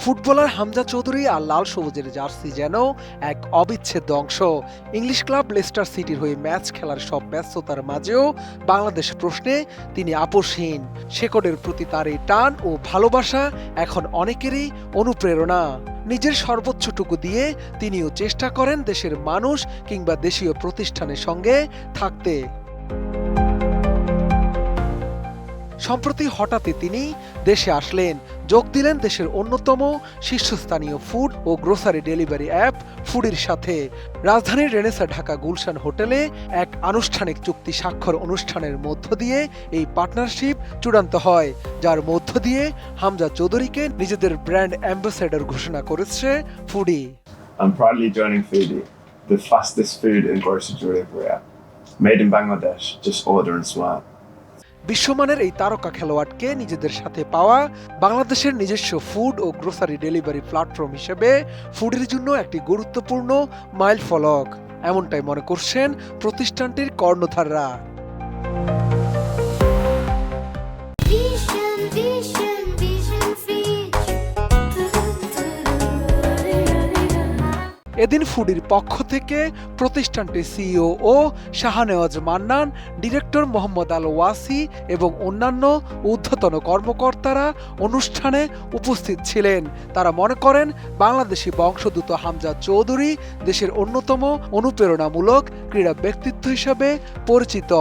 Footballer Hamza Chowdhury আর লাল সবুজের jersey যেন এক অবিচ্ছেদ্য অংশ। ইংলিশ ক্লাব লেস্টার সিটির হয়ে ম্যাচ খেলার সব ব্যস্ততার মাঝেও বাংলাদেশ প্রশ্নে তিনি আপোষহীন। শেকড়ের প্রতি তার এই টান ও ভালোবাসা এখন অনেকেরই অনুপ্রেরণা। নিজের সর্বোচ্চটুকু দিয়ে তিনিও চেষ্টা করেন দেশের মানুষ কিংবা দেশীয় প্রতিষ্ঠানের সঙ্গে থাকতে। সম্প্রতি হঠাৎই তিনি দেশে আসলেন, যোগ দিলেন দেশের অন্যতম শীর্ষস্থানীয় ফুড ও গ্রোসারি ডেলিভারি অ্যাপ ফুডির সাথে। রাজধানীর রেনেসা ঢাকা গুলশান হোটেলে এক আনুষ্ঠানিক চুক্তি স্বাক্ষর অনুষ্ঠানের মধ্য দিয়ে এই পার্টনারশিপ চূড়ান্ত হয়, যার মধ্য দিয়ে হামজা চৌধুরীকে নিজেদের ব্র্যান্ড অ্যাম্বাসেডর ঘোষণা করেছে foodie. I'm proudly joining Foodie, the fastest food and grocery delivery app. Made in Bangladesh, just order and smile. বিশ্বমানের এই তারকা খেলোয়াড়কে নিজেদের সাথে পাওয়া বাংলাদেশের নিজস্ব ফুড ও গ্রোসারি ডেলিভারি প্ল্যাটফর্ম হিসেবে ফুডির জন্য একটি গুরুত্বপূর্ণ মাইলফলক, এমনটাই মনে করছেন প্রতিষ্ঠানটির কর্ণধাররা। এদিন ফুডির পক্ষ থেকে প্রতিষ্ঠানটির সিইও ও শাহনেওয়াজ মান্নান, ডিরেক্টর মোহাম্মদ আল ওয়াসি এবং অন্যান্য ঊর্ধ্বতন কর্মকর্তারা অনুষ্ঠানে উপস্থিত ছিলেন। তারা মনে করেন বাংলাদেশি বংশোদ্ভূত হামজা চৌধুরী দেশের অন্যতম অনুপ্রেরণামূলক ক্রীড়া ব্যক্তিত্ব হিসেবে পরিচিত।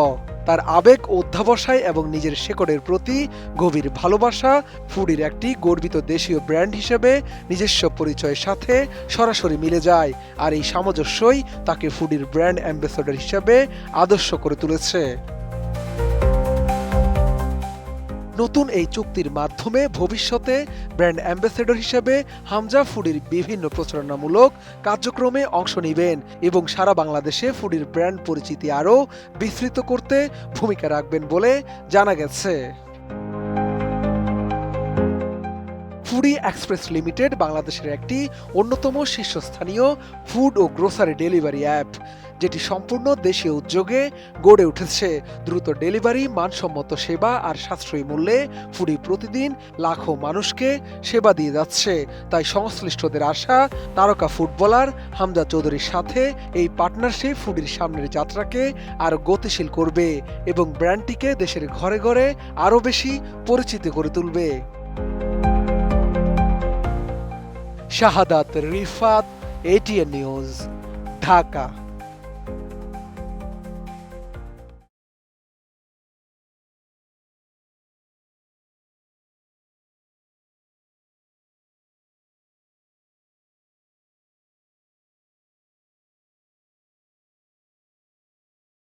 তার আবেগ, অধ্যাবসায় এবং নিজের শেকড়ের প্রতি গভীর ভালোবাসা ফুডির একটি গর্বিত দেশীয় ব্র্যান্ড হিসেবে নিজস্ব পরিচয়ের সাথে সরাসরি মিলে যায়, আর এই সামঞ্জস্যই তাকে ফুডির ব্র্যান্ড অ্যাম্বাসেডর হিসেবে আদর্শ করে তুলেছে। নতুন এই চুক্তির মাধ্যমে ভবিষ্যতে ব্র্যান্ড অ্যাম্বাসেডর হিসেবে হামজা ফুডির বিভিন্ন প্রচারণামূলক কার্যক্রমে অংশ নেবেন এবং সারা বাংলাদেশে ফুডির ব্র্যান্ড পরিচিতি আরও বিস্তৃত করতে ভূমিকা রাখবেন বলে জানা গেছে। ফুডি এক্সপ্রেস লিমিটেড বাংলাদেশের একটি অন্যতম শীর্ষস্থানীয় ফুড ও গ্রোসারি ডেলিভারি অ্যাপ, যেটি সম্পূর্ণ দেশীয় উদ্যোগে গড়ে উঠেছে। দ্রুত ডেলিভারি, মানসম্মত সেবা আর সাশ্রয়ী মূল্যে ফুডি প্রতিদিন লাখো মানুষকে সেবা দিয়ে যাচ্ছে। তাই সংশ্লিষ্টদের আশা, তারকা ফুটবলার হামজা চৌধুরীর সাথে এই পার্টনারশিপ ফুডির সামনের যাত্রাকে আরও গতিশীল করবে এবং ব্র্যান্ডটিকে দেশের ঘরে ঘরে আরও বেশি পরিচিত করে তুলবে। শাহাদাত রিফাত, এটিএন নিউজ, ঢাকা।